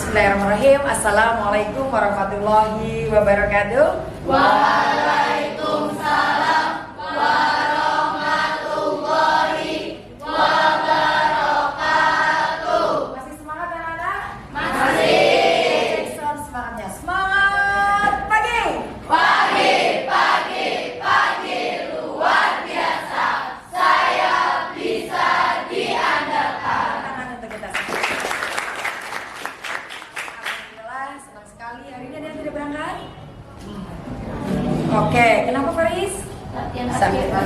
Bismillahirrahmanirrahim. Assalamualaikum warahmatullahi wabarakatuh. Waalaikumsalam warahmatullahi wabarakatuh. Masih semangat anak-anak? Masih. Sound semangatnya. Semangat pagi. Pagi luar biasa. Saya bisa diandalkan. Tangan untuk kita. Alhamdulillah, senang sekali. Hari ini ada yang tidak berangkat? Oke, kenapa Faris?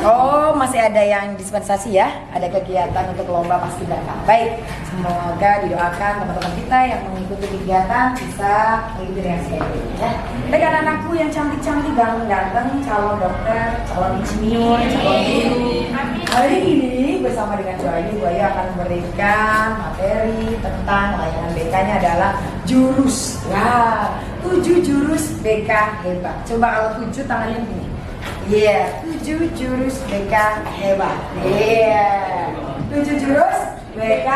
Oh, masih ada yang dispensasi ya? Ada kegiatan untuk lomba paskibraka. Baik, semoga didoakan teman-teman kita yang mengikuti kegiatan bisa mengikuti dengan sehat ya. Baik anak-anakku yang cantik-cantik, ganteng-ganteng, calon dokter, calon insinyur, calon guru. Hari ini bersama dengan Bu Ayu akan memberikan materi tentang layanan BK-nya adalah jurus. Wah, 7 jurus BK hebat. Coba kalau 7 tangannya gini. Iya, 7 jurus BK hebat. Iya, 7 jurus BK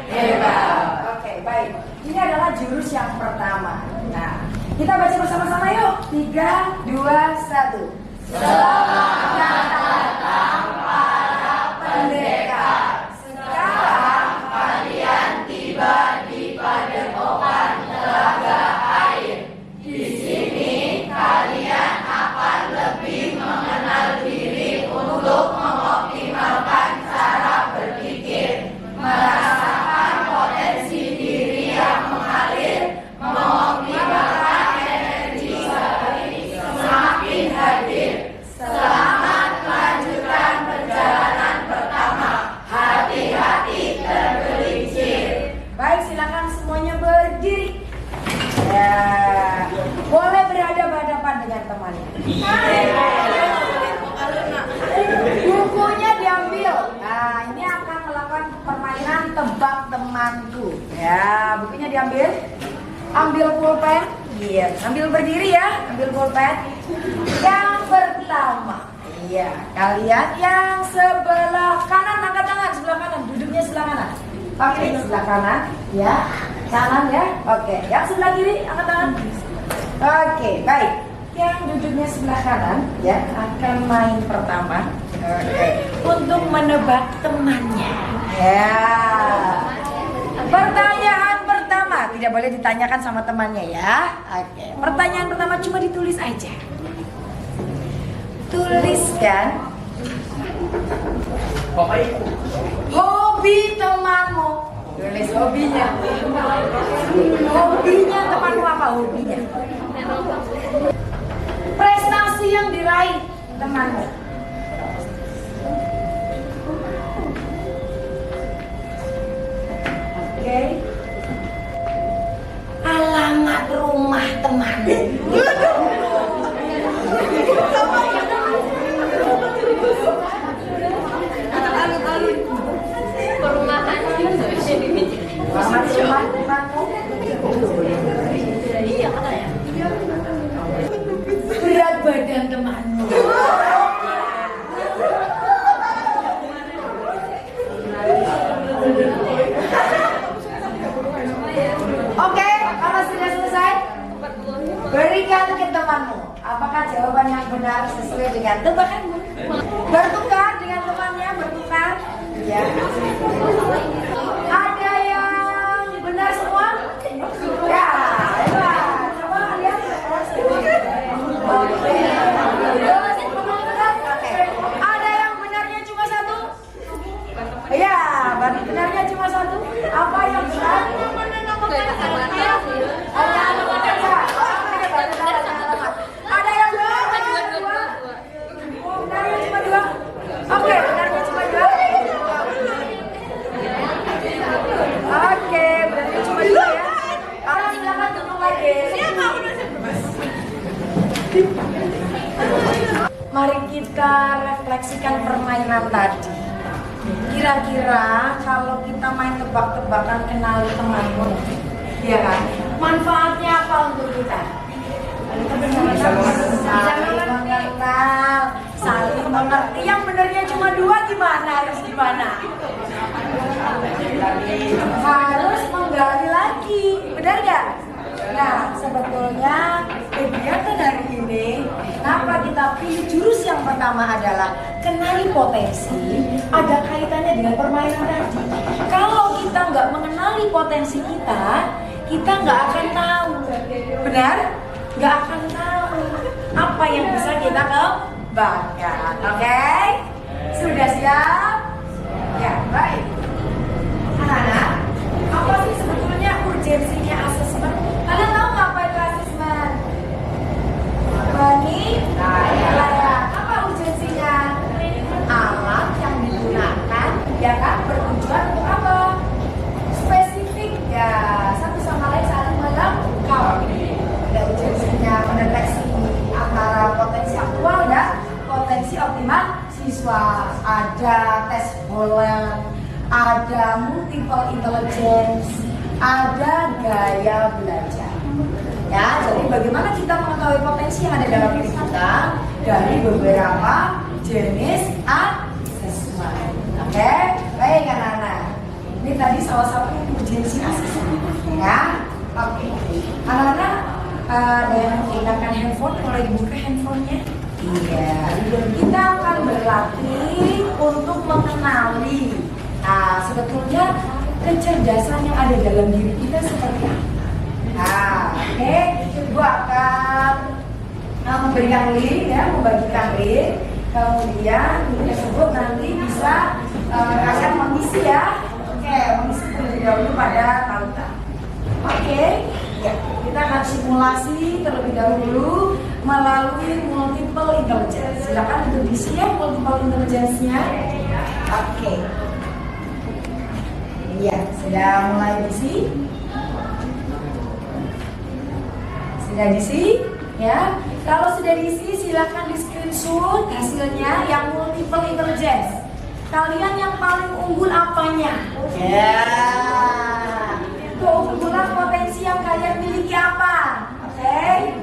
hebat. Oke, baik. Ini adalah jurus yang pertama. Nah, kita baca bersama-sama yuk. 3, 2, 1. Selamat datang para pendekar. Sekarang kalian tiba di Padepokan Telaga Air. Di sini kalian akan lebih mengenal diri untuk mengoptimalkan cara berpikir, merasakan potensi diri yang mengalir, mengoptimalkan energi semakin hadir. Selamat melanjutkan perjalanan pertama. Hati-hati tergelincir. Baik, silakan semuanya berdiri. Ya, boleh berhadapan-hadapan dengan temannya. Bukunya diambil. Nah, ini akan melakukan permainan tebak temanku. Ya, bukunya diambil. Ambil pulpen. Iya, ambil berdiri ya. Ambil pulpen. Yang pertama. Iya, kalian yang sebelah kanan angkat tangan, sebelah kanan. Duduknya sebelah kanan. Oke, sebelah kanan. Ya, kanan ya. Oke, yang sebelah kiri angkat tangan. Oke, baik. Yang duduknya sebelah kanan ya akan main pertama. Oke, untuk menebak temannya. Ya. Pertanyaan pertama tidak boleh ditanyakan sama temannya ya. Oke. Pertanyaan pertama cuma ditulis aja. Tuliskan hobi temanmu. Tulis hobinya. Hobinya temanmu apa hobinya? Prestasi yang diraih temanmu. Oke. Alamat rumah temanmu. Perumahan Alamat rumah temanmu. iya kata ya. Berat badan temanmu. Oke, kalau sudah selesai, berikan ke temanmu. Apakah jawaban yang benar sesuai dengan tebakanmu? Bertukar dengan temannya, bertukar. Ya. Ada yang benar semua? Ya, hebat. Coba lihat. Oke. Ada yang benarnya cuma satu? Ya, benarnya cuma satu. Apa yang benar? Ada yang benar? Benarnya cuma dua. Oke, benarnya cuma dua. Oke, benarnya cuma dua ya. Silakan duduk lagi. Mari kita refleksikan permainan tadi. Kira-kira kalau kita main tebak-tebakan kenali temanmu, ya kan? Manfaatnya apa untuk kita? Saling mengenal, saling mengerti. Yang benernya cuma dua, gimana? Harus gimana? Harus menggali lagi, benar gak? Nah, sebetulnya kegiatan hari ini, kenapa kita pilih jurus yang pertama adalah kenali potensi, ada kaitannya dengan permainan tadi. Kalau kita nggak mengenali potensi kita nggak akan tahu, benar? Nggak akan tahu apa yang bisa kita kembangkan. Oke? Sudah siap? Ya, baik. Anak-anak, apa sih sebetulnya urgensinya asesmen? Kalian tahu nggak apa itu asesmen? Bani, apa urgensinya? Alat yang digunakan, ya kan, bertujuan untuk apa? Spesifik, ya, satu sama lain saling melengkapi. Ada urgensinya mendeteksi antara potensi aktual dan potensi optimal siswa. Ada tes bola, ada multiple intelligence, ada gaya belajar. Ya, jadi bagaimana kita mengetahui potensi yang ada dalam diri kita dari beberapa jenis asesmen. Oke, baik anak-anak. Ini tadi salah satu urgensi asesmen. Ya, oke. Anak-anak, ada yang menggunakan handphone, mulai dibuka handphonenya. Iya, kita akan berlatih untuk mengenali. Nah, sebetulnya kecerdasan yang ada dalam diri kita seperti apa? Nah, oke, Ibu akan memberikan link, ya, membagikan link. Kemudian link tersebut nanti bisa kalian mengisi, ya. Oke, mengisi terlebih dahulu pada Tauta. Oke, ya, kita akan simulasi terlebih dahulu melalui multiple intelligence. Silakan untuk diisi ya multiple intelligence-nya. Oke. Iya, sudah mulai diisi. Sudah diisi, ya. Kalau sudah diisi, silakan di screenshot hasilnya yang multiple intelligence. Kalian yang paling unggul apanya? Ya. Keunggulan potensi yang kalian miliki apa? Oke.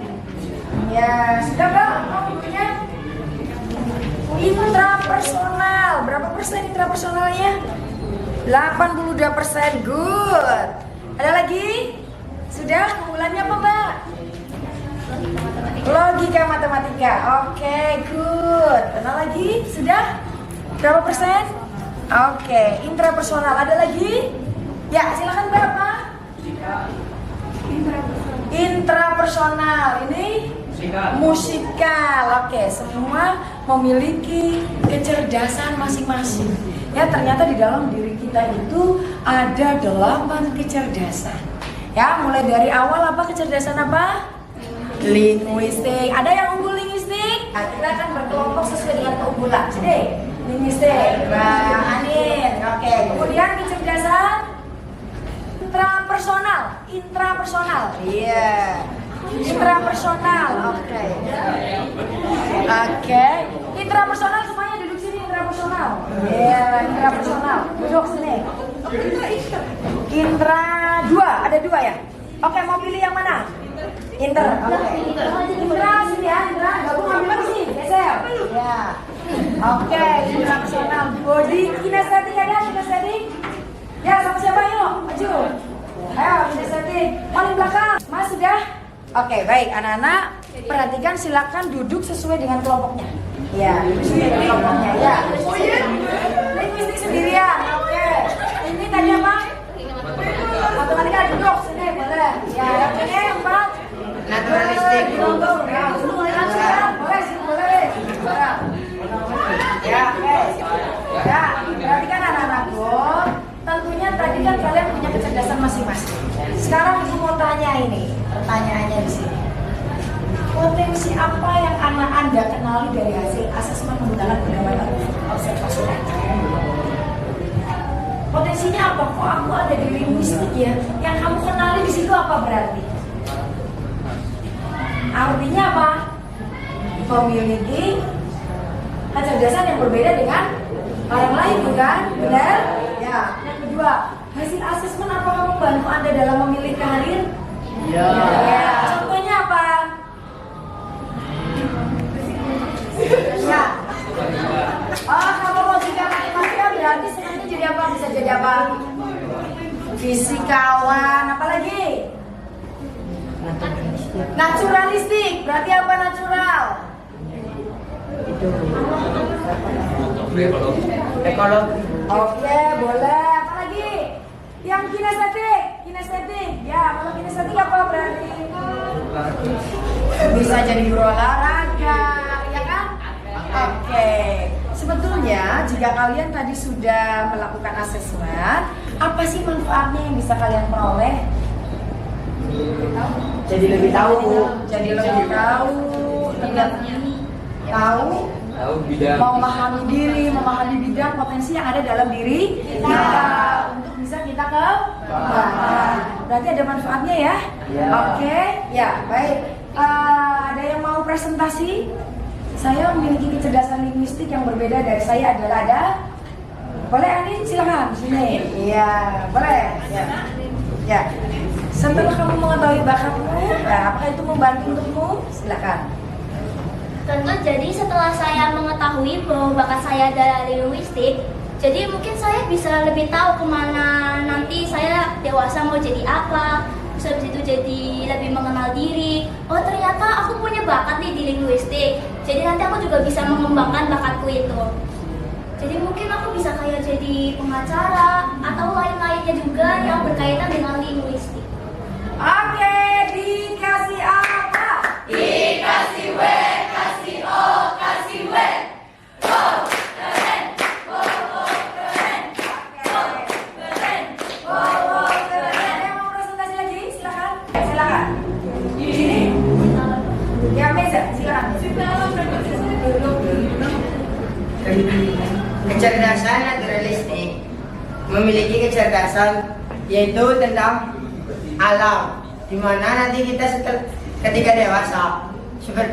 Ya, sudah Bang, bukunya? Intrapersonal. Berapa persen intrapersonalnya? 82%. Good. Ada lagi? Sudah? Keunggulannya apa, Mbak? Logika matematika. Oke, good. Ada lagi? Sudah? Berapa persen? Oke, intrapersonal. Ada lagi? Ya, silakan berapa? Intrapersonal. Ini musikal. Oke, semua memiliki kecerdasan masing-masing. Ya, ternyata di dalam diri kita itu ada 8 kecerdasan. Ya, mulai dari awal apa kecerdasan apa? Linguistik. Ada yang unggul linguistik? Nah, kita akan berkelompok sesuai dengan keunggulan. Sini, linguistik. Mbak Anin. Oke, kemudian kecerdasan intrapersonal. Iya. Intrapersonal. Oke. Intrapersonal semuanya duduk sini, intrapersonal. Iya, intrapersonal. Duduk sini. Intra 2, ada 2 ya? Oke, mau pilih yang mana? Inter. Oke. Intra sini ya, Intra. Gabung ambil kursi, geser. Ya. Oke, intrapersonal. Body kinestetik ada, kinestetik? Ya, sama siapa yuk? Maju. Ayo, kinestetik. Paling belakang. Mas sudah? Oke, baik anak-anak, perhatikan, silakan duduk sesuai dengan kelompoknya. Ya, sesuai dengan kelompoknya. Ya. Linguistik sendirian. Oke. Ini tadi apa? Matematika duduk sini boleh. Ya, yang ini 4. Naturalistik. Boleh sih, boleh. Ya, oke. Ya, perhatikan anak-anakku. Tentunya tadi kan kalian punya kecerdasan masing-masing. Sekarang ibu mau tanya ini, pertanyaannya di sini. Potensi apa yang anak Anda kenali dari hasil asesmen menggunakan pendekatan observasi? Potensinya apa? Kok aku ada di linguistik ya? Yang kamu kenali di situ apa berarti? Artinya apa? Memiliki kecerdasan yang berbeda dengan orang lain, bukan? Benar? Ya. Yang kedua, hasil asesmen apakah membantu Anda dalam memilih karir? Ya. Ya. Contohnya apa? Ya. Oh, kalau logika matematika berarti senangnya jadi apa? Bisa jadi apa? Fisikawan, apa lagi? Naturalistik, berarti apa natural? Ekologi. Oke, boleh. Apa lagi? Yang kinestetik, ya. Kalau kinestetik apa berarti? Bisa jadi guru olahraga, ya kan? Oke. Sebetulnya jika kalian tadi sudah melakukan asesmen, apa sih manfaatnya yang bisa kalian peroleh? Jadi lebih tahu. Jadi lebih tahu, tahu bidang. memahami diri, memahami bidang potensi yang ada dalam diri kita untuk bisa kita kembangkan. Berarti ada manfaatnya ya? Ya. Oke, ya baik. Ada yang mau presentasi? Saya memiliki kecerdasan linguistik yang berbeda dari saya adalah ada. Boleh Andin, silakan sini. Iya, boleh. Ya. Ya. Setelah kamu mengetahui bakatmu, apakah itu membantu untukmu? Silakan. Tentu, jadi setelah saya mengetahui bahwa bakat saya adalah linguistik, jadi mungkin saya bisa lebih tahu kemana nanti saya dewasa mau jadi apa. Terus habis itu jadi lebih mengenal diri. Oh ternyata aku punya bakat nih di linguistik. Jadi nanti aku juga bisa mengembangkan bakatku itu. Jadi mungkin aku bisa kayak jadi pengacara atau lain-lainnya juga yang berkaitan dengan linguistik. Oke, dikasih apa? Dikasih W, kasih O, kasih W. Wow, keren. Wow, keren. Wow, keren. Wow, keren. Ada yang mau presentasi lagi? Silakan. Silakan. Di sini. Ya, meja. Silakan. Kecerdasan naturalistik memiliki kecerdasan yaitu tentang alam, di mana nanti kita ketika dewasa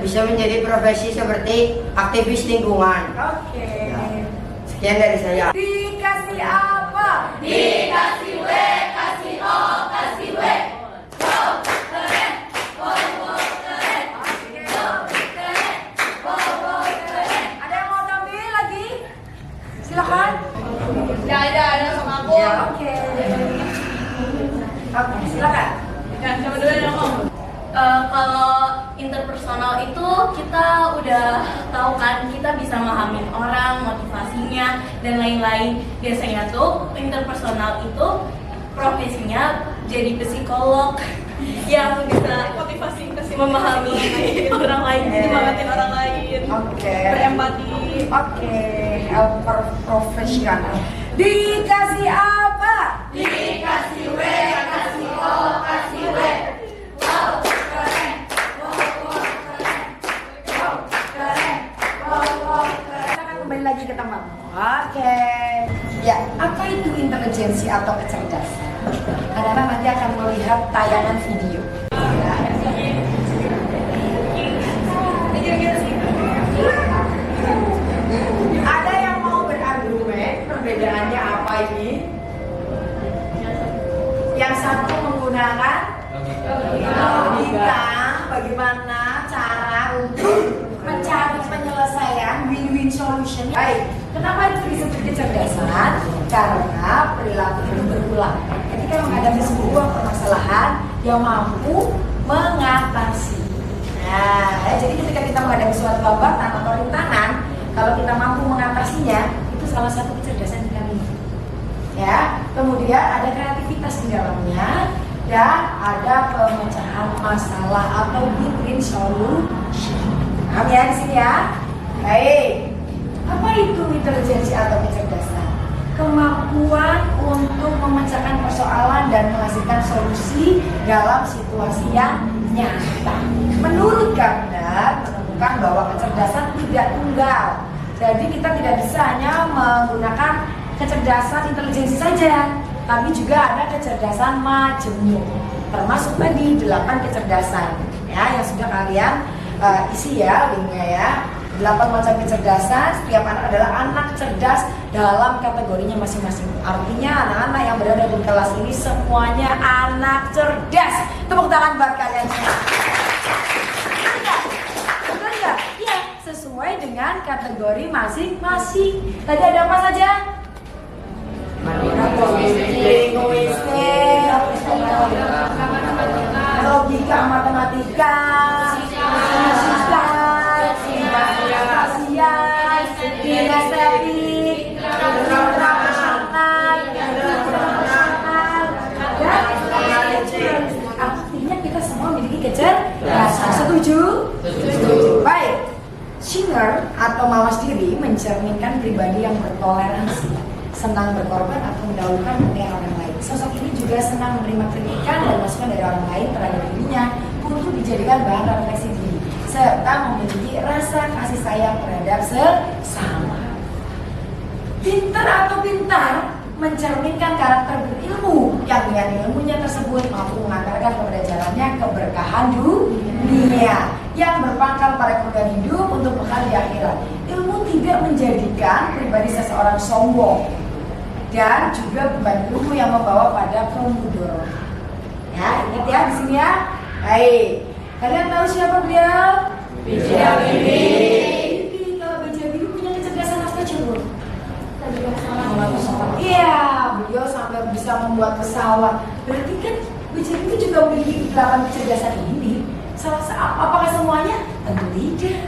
bisa menjadi profesi seperti aktivis lingkungan. Oke. Sekian dari saya. Dikasih apa? Dikasih W, kasih O, kasih W. Wow, keren. Wow, keren. Wow, keren. Wow, keren. Ada yang mau tampil lagi? Silakan. Ada sama aku. Ya, oke. Oke, silakan. Ya, coba dulu ya, Om. Kalau interpersonal itu kita udah tahu kan, kita bisa memahamin orang, motivasinya dan lain-lain. Biasanya tuh interpersonal itu profesinya jadi psikolog yang bisa motivasi memahami orang lain, nyemangatin orang lain, Oke. berempati. Oke, profesional. Dikasih apa? Dikasih W, kasih O, kasih W. Wow, keren. Wow, keren. Wow, keren. Wow, keren. Kita akan kembali lagi ke teman. Oke. Ya, apa itu intelijensi atau kecerdasan? Anak-anak nanti akan melihat tayangan video. Ada yang mau berargumen perbedaannya apa ini? Yang satu menggunakan logika, bagaimana cara untuk mencari penyelesaian win-win solution. Baik, kenapa itu disebut kecerdasan? Karena perilaku ini berulang. Ketika menghadapi sebuah permasalahan, dia mampu mengatasi. Nah, jadi ketika kita menghadapi suatu hambatan atau rintangan, kalau kita mampu mengatasinya, itu salah satu kecerdasan kita miliki. Ya, kemudian ada kreativitas di dalamnya dan ada pemecahan masalah atau win-win solution. Paham ya di sini ya? Baik. Apa itu intelijensi atau kecerdasan? Kemampuan untuk memecahkan persoalan dan menghasilkan solusi dalam situasi yang nyata. Menurut Gardner menemukan bahwa kecerdasan tidak tunggal. Jadi kita tidak bisa hanya menggunakan kecerdasan intelijensi saja, tapi juga ada kecerdasan majemuk. Termasuk tadi 8 kecerdasan ya yang sudah kalian isi ya linknya ya. 8 macam kecerdasan, setiap anak adalah anak cerdas dalam kategorinya masing-masing. Artinya anak-anak yang berada di kelas ini semuanya anak cerdas. Tepuk tangan buat kalian semua. Betul nggak? Iya, sesuai dengan kategori masing-masing. Tadi ada apa saja? Linguistik, logika, matematika, kecerdasan. Setuju? Setuju. Baik. Singer atau mawas diri mencerminkan pribadi yang bertoleransi, senang berkorban atau mendahulukan kepentingan orang lain. Sosok ini juga senang menerima kritikan dan masukan dari orang lain terhadap dirinya untuk dijadikan bahan refleksi diri, serta memiliki rasa kasih sayang terhadap sesama. Pintar atau pintar mencerminkan karakter berilmu yang dengan ilmunya tersebut mampu mengantarkan kepada jalannya keberkahan dunia yang berpangkal pada kemudahan hidup untuk bekal di akhirat. Ilmu tidak menjadikan pribadi seseorang sombong dan juga beban ilmu yang membawa pada kemudaratan. Ya, ingat ya di sini ya. Baik, kalian tahu siapa beliau? B.J. Habibie. Kalau B.J. Habibie punya kecerdasan apa coba? Iya, beliau sampai bisa membuat pesawat. Berarti kan B.J. Habibie juga memiliki 8 kecerdasan ini. Apakah semuanya? Tentu tidak.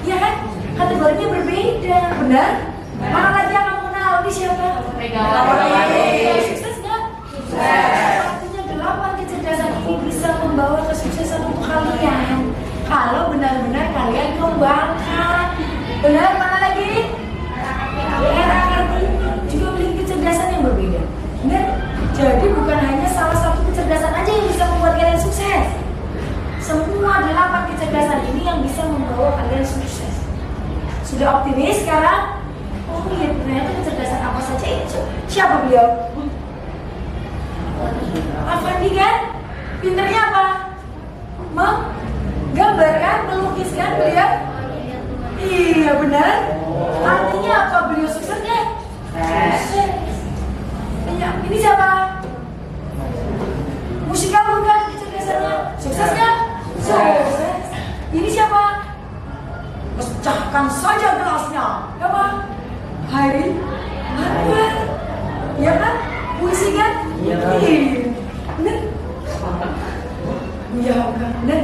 Iya kan? Kategorinya berbeda, benar? Mana lagi yang kamu kenal? Ini siapa? Sukses nggak? Sukses. Artinya 8 kecerdasan ini bisa membawa kesuksesan untuk kalian. Kalau benar-benar kalian kembangkan. Benar? Mana lagi? Era Kartini juga memiliki kecerdasan yang berbeda. Benar? Jadi bukan hanya salah satu kecerdasan aja yang bisa membuat kalian sukses. Semua 8 kecerdasan ini yang bisa membawa kalian sukses. Sudah optimis sekarang? Oh iya, ternyata kecerdasan apa saja itu. Siapa beliau? Afandi kan? Pinternya apa? Menggambar kan? Melukis kan beliau? Iya benar. Artinya apa beliau suksesnya? Sukses. Ini siapa? Musikal bukan kecerdasannya? Suksesnya? Sukses. Ini siapa? Pecahkan saja gelasnya. Apa? Hari Akbar. Ya kan? Puisi kan? Iya. Bener? Iya kan? Bener?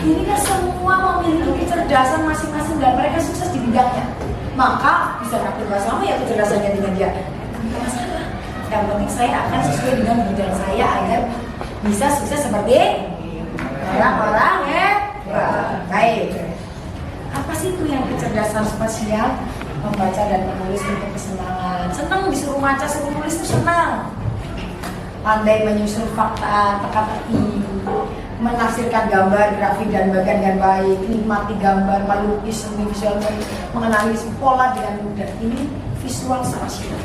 Ini kan semua memiliki kecerdasan masing-masing dan mereka sukses di bidangnya. Maka bisa naktir bersama ya kecerdasannya dengan dia. Tidak masalah. Yang penting saya akan sesuai dengan bidang saya agar bisa sukses seperti orang-orang hebat. Baik. Apa sih itu yang kecerdasan spasial? Membaca dan menulis untuk kesenangan. Senang disuruh baca, suruh tulis itu senang. Pandai menyusun fakta, teka-teki, menafsirkan gambar, grafik dan bagan dengan baik, nikmati gambar, melukis, seni visual, mengenali pola dengan mudah. Ini visual spasial.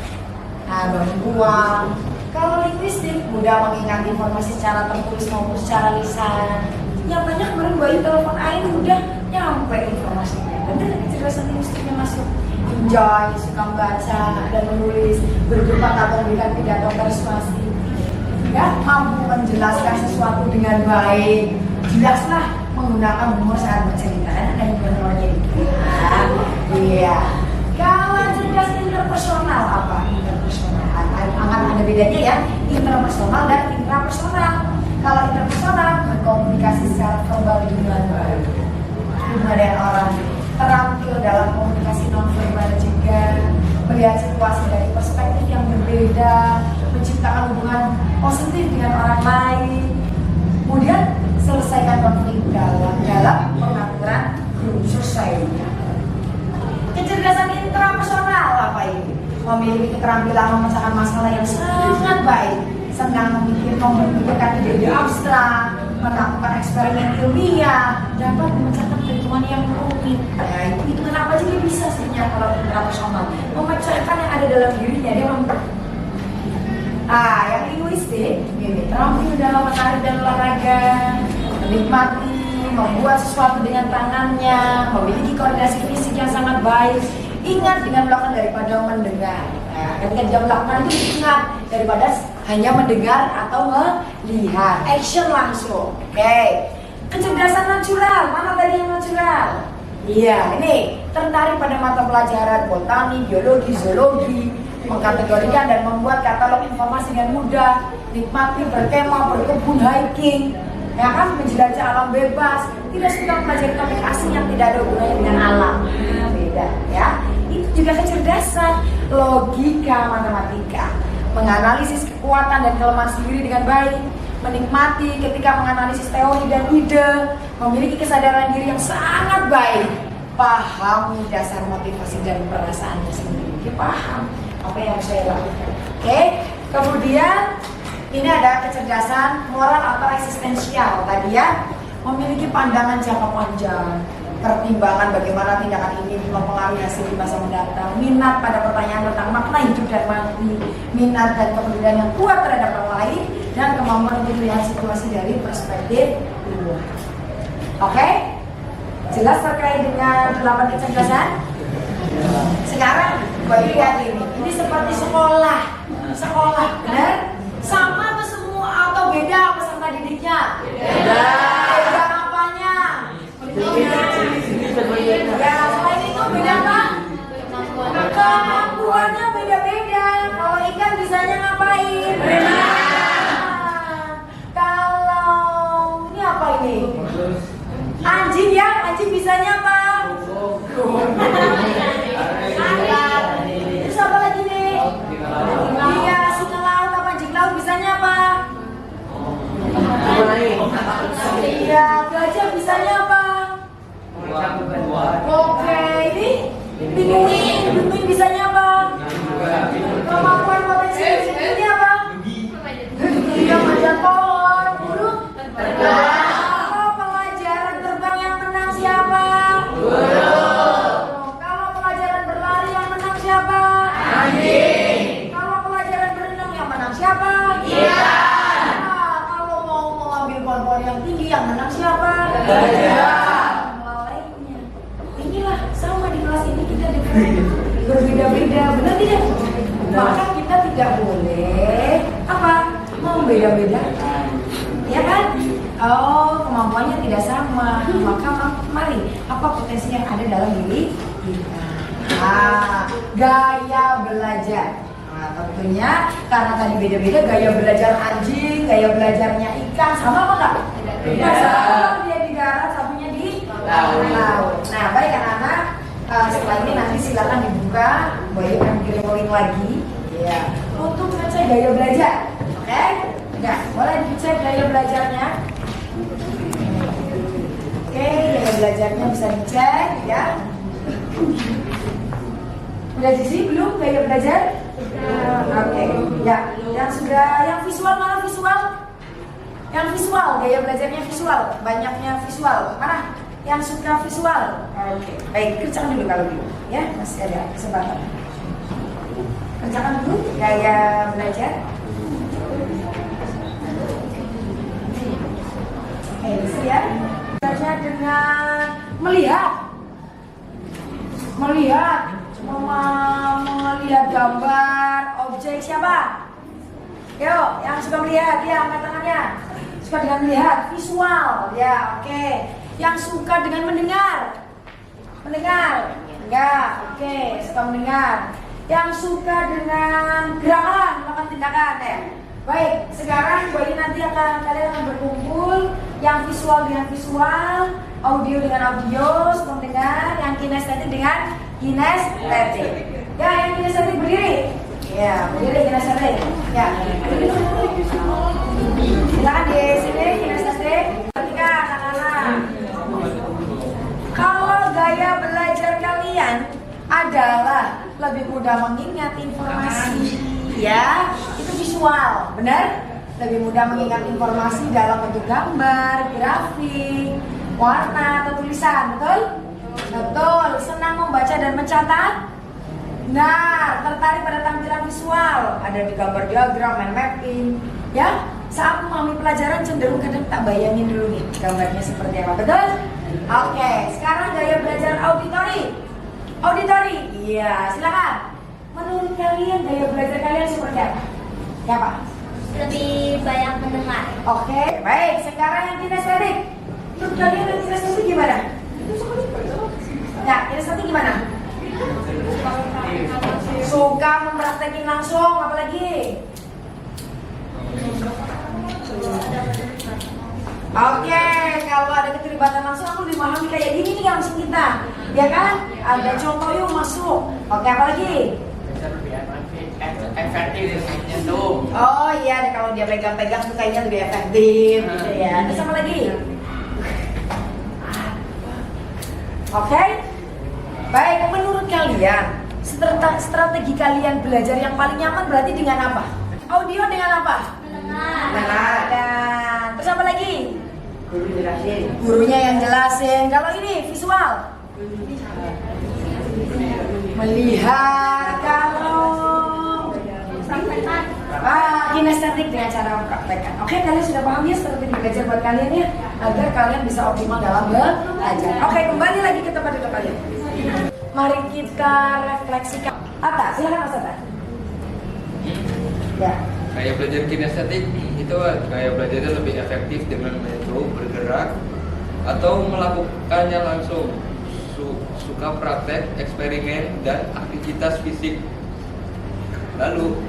Nah, bangun ruang. Kalau linguistik, mudah mengingat informasi secara tertulis maupun secara lisan. Yang banyak kemarin bayi telepon air udah nyampe informasinya. Bener kecerdasan linguistiknya masuk. Enjoy, suka membaca dan menulis, berdebat atau memberikan pidato persuasif. Ya, mampu menjelaskan sesuatu dengan baik. Jelaslah menggunakan humor saat bercerita dan humornya dikit. Iya. Kalau cerdas interpersonal apa? Interpersonal. Akan ada bedanya ya, interpersonal dan intrapersonal. Kalau interpersonal berkomunikasi secara verbal dengan baik. Hubungan dengan orang, terampil dalam komunikasi nonverbal juga, melihat situasi dari perspektif yang berbeda, menciptakan hubungan positif dengan orang lain. Kemudian selesaikan konflik dalam pengaturan grup selesai. Kecerdasan intrapersonal apa ini? Memiliki keterampilan memecahkan masalah yang sangat baik, senang memikirkan ide-ide abstrak, melakukan eksperimen ilmiah, dapat memecahkan perhitungan yang rumit. Ya, itu kenapa jadi bisa sebenarnya kalau intrapersonal memecahkan yang ada dalam dirinya dia mampu. Yang linguistik, ini terampil dalam menarik dan olahraga, menikmati, membuat sesuatu dengan tangannya, memiliki koordinasi fisik yang sangat baik. Ingat dengan melakukan daripada mendengar. Nah, ketika dia melakukan itu ingat daripada hanya mendengar atau melihat. Action langsung. Oke. Kecerdasan natural. Mana tadi yang natural? Iya, ini tertarik pada mata pelajaran botani, biologi, zoologi, mengkategorikan dan membuat katalog informasi dengan mudah, nikmati berkemah, berkebun, hiking, ya kan, menjelajah alam bebas, tidak suka mempelajari topik asing yang tidak ada hubungannya dengan alam. Nah, beda ya. Itu juga kecerdasan, logika, matematika, menganalisis kekuatan dan kelemahan sendiri dengan baik, menikmati ketika menganalisis teori dan ide, memiliki kesadaran diri yang sangat baik, pahami dasar motivasi dan perasaannya sendiri. Dia paham apa yang harus saya lakukan. Oke, kemudian ini ada kecerdasan moral atau eksistensial tadi ya, memiliki pandangan jangka panjang, pertimbangan bagaimana tindakan ini mempengaruhi hasil di masa mendatang, minat pada pertanyaan tentang makna hidup dan mati, minat dan kepedulian yang kuat terhadap orang lain, dan kemampuan untuk melihat situasi dari perspektif luar. Oke? Jelas terkait dengan 8 kecerdasan? Sekarang bagi lihat ini seperti sekolah, benar? Sama atau semua atau beda peserta didiknya? Beda. Beda apanya? Ya, selain itu beda apa? Kemampuannya beda-beda. Kalau ikan bisanya ngapain? Kalau ini apa ini? Anjing ya, anjing bisanya apa? Terus apa lagi nih? Iya, singa laut apa anjing laut bisanya apa? Iya, gajah bisanya apa? Oke, ini pinguin bisanya apa? Kemampuan potensi ini apa? Iya, manjat pohon, burung. Kalau pelajaran terbang yang menang siapa? Kalau pelajaran berlari yang menang siapa? Kalau pelajaran berenang yang menang siapa? Nah, kalau mau ambil pohon-pohon yang tinggi yang menang siapa? Lainnya. Inilah sama di kelas ini kita berbeda-beda, benar tidak? Maka kita tidak boleh apa? Membeda-bedakan, ya kan? Oh, kemampuannya tidak sama, maka mari apa potensi yang ada dalam diri kita? Gaya belajar. Nah, tentunya karena tadi beda-beda gaya belajar anjing, gaya belajarnya ikan sama apa enggak? Beda. Sama, dia di darat, satunya di laut. Nah, baik anak-anak, setelah ini nanti silakan dibuka, boleh kan kirim lagi, ya, untuk ngecek gaya belajar, oke? Ya, boleh dicek gaya belajarnya. Oke, gaya belajarnya bisa dicek, ya. Udah diisi belum gaya belajar? Oke, ya. Yang sudah, yang visual mana visual? Yang visual, gaya belajarnya visual, banyaknya visual. Mana? Yang suka visual? Oke, baik, kerjakan dulu kalau dulu, ya. Masih ada kesempatan. Kerjakan dulu gaya belajar. Oke, bisa ya. Belajarnya dengan melihat, melihat gambar objek siapa? Yuk, yang suka melihat, ya angkat tangannya. Suka dengan melihat, visual, ya oke. Yang suka dengan mendengar, enggak, oke, suka mendengar. Yang suka dengan gerakan, melakukan tindakan, ya. Baik, sekarang nanti kalian akan berkumpul, yang visual dengan visual, audio dengan audio, suka mendengar, yang kinestetik dengan kinestetik. Ya, yang kinestetik berdiri. Ya, berdiri kinestetik. Ya. Silakan di sini kinestetik. Ketika anak-anak. Kalau gaya belajar kalian adalah lebih mudah mengingat informasi, ya, itu visual, benar? Lebih mudah mengingat informasi dalam bentuk gambar, grafik, warna atau tulisan, betul? Betul. Senang membaca dan mencatat? Nah, tertarik pada tampilan visual, ada di gambar diagram, mind mapping, ya. Saat memahami pelajaran cenderung kadang tak bayangin dulu nih gambarnya seperti apa, betul? Oke, sekarang gaya belajar auditori, iya, silakan. Menurut kalian gaya belajar kalian seperti apa? Ya Pak? Lebih banyak mendengar. Oke, baik. Sekarang yang kinestetik. Menurut kalian yang kinestetik gimana? Ya, kinestetik gimana? Suka mempraktekin langsung, apalagi? Oke, kalau ada keterlibatan langsung aku dimahami kayak gini nih langsung kita, ya kan? Ada contoh yuk masuk. Oke, apa lagi? efektif listriknya tuh. Oh iya, kalau dia pegang-pegang tuh kayaknya lebih efektif gitu ya. Terus apa lagi? Oke. Baik, menurut kalian strategi kalian belajar yang paling nyaman berarti dengan apa? Audio dengan apa? Mendengar. Dan terus apa lagi? Guru jelasin. Gurunya yang jelasin. Kalau ini visual? Melihat. Kalau kinestetik dengan cara mempraktekkan. Oke, kalian sudah paham ya strategi belajar buat kalian ya, agar kalian bisa optimal dalam belajar. Oke, kembali lagi ke tempat duduk kalian. Mari kita refleksikan. Atta, silakan Mas Atta. Ya. Kayak belajar kinestetik itu kayak belajarnya lebih efektif dengan metode bergerak atau melakukannya langsung. Suka praktek, eksperimen, dan aktivitas fisik. Lalu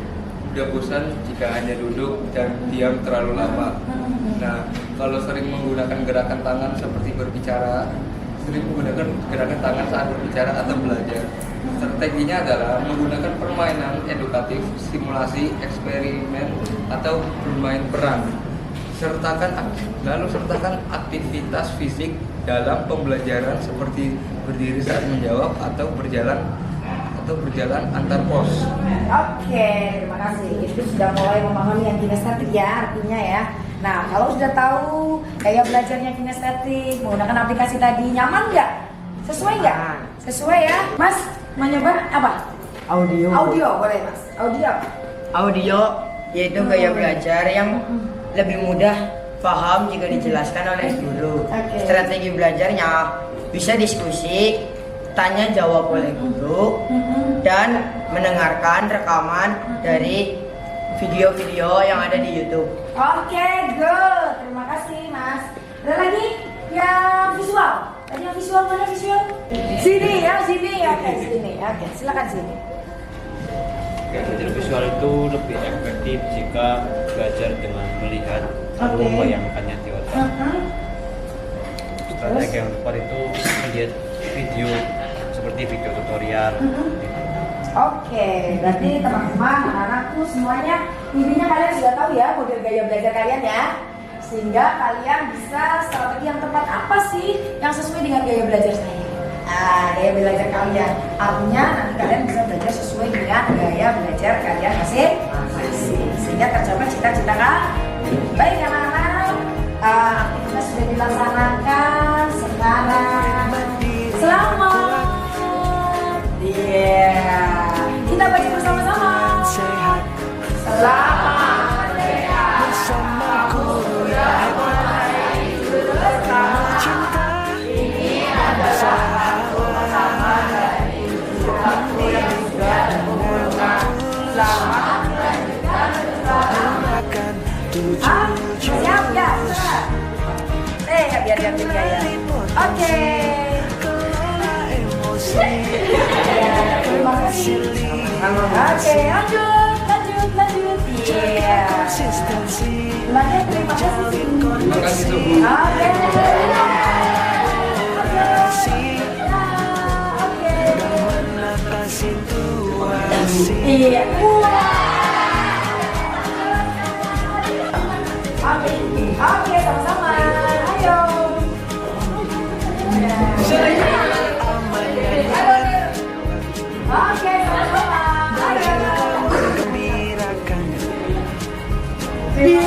udah bosan jika hanya duduk dan diam terlalu lama. Nah, kalau sering menggunakan gerakan tangan seperti berbicara, sering menggunakan gerakan tangan saat berbicara atau belajar. Strateginya adalah menggunakan permainan edukatif, simulasi, eksperimen, atau bermain peran. Sertakan aktivitas fisik dalam pembelajaran seperti berdiri saat menjawab atau berjalan antar pos. Oke, terima kasih. Itu sudah mulai memahami yang kinestetik ya artinya ya. Nah, kalau sudah tahu kayak belajarnya kinestetik, menggunakan aplikasi tadi, nyaman nggak? Sesuai nggak? Sesuai ya, Mas. Mau nyoba apa? Audio. Audio boleh Mas. Audio. Audio yaitu gaya belajar yang lebih mudah paham jika dijelaskan oleh guru. Oke. Strategi belajarnya bisa diskusi, tanya jawab oleh guru, dan mendengarkan rekaman dari video-video yang ada di YouTube. Oke, good. Terima kasih Mas. Ada lagi yang visual? Tadi yang visual mana visual? Sini ya, sini. Oke, sini. Oke, silakan sini. Belajar visual itu lebih efektif jika belajar dengan melihat lalu Oke. membayangkannya di otak. Strategi yang tepat itu melihat video seperti video tutorial. Oke, berarti teman-teman, anak-anakku semuanya intinya kalian sudah tahu ya model gaya belajar kalian ya, sehingga kalian bisa strategi yang tepat apa sih yang sesuai dengan gaya belajar saya. Nah, gaya belajar kalian artinya nanti kalian bisa belajar sesuai dengan gaya belajar kalian masing-masing, sehingga tercapai cita-cita kan. Baik anak-anak, aktivitas sudah dilaksanakan. Sekarang selamat. Iya. Kita baca bersama-sama. Selamat Merdeka. Ini adalah bersama dari aku yang sudah umurkan. Selamat Merdeka. Siap ya? Biar ganti gaya. Oke. Terima kasih. Oke, lanjut. Iya. Lanjut, terima kasih. Terima kasih Subu. Oke. Iya. Oke, sama-sama. Ayo. Oke, sama-sama. Ayo. Iya.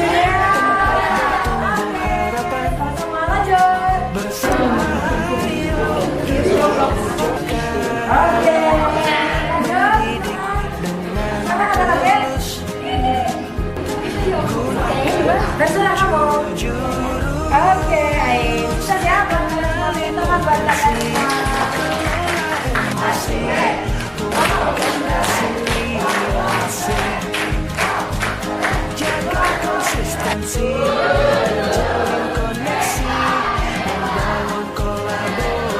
Oke, sama-sama lanjut. Oke. Lanjut. Sama ada lagi? Terserah kamu. Oke, ayo. Bisa siapa? Teman buat kalian semua. Jaga konsistensi, jalin koneksi, membangun kolaborasi,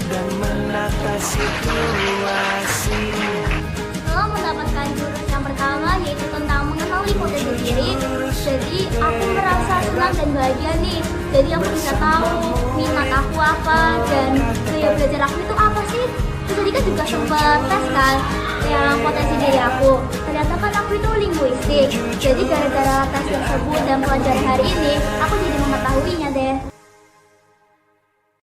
dan menata situasi. Kalau mendapatkan jurus yang pertama yaitu tentang mengenali potensi diri, jadi aku merasa senang dan bahagia nih. Jadi aku bisa tahu minat aku apa dan gaya belajar aku itu apa sih. Terus tadi kan juga sempat tes kan. yang potensi diri aku. Ternyata kan aku itu linguistik. Jadi gara-gara tes tersebut dan pelajaran hari ini, aku jadi mengetahuinya deh.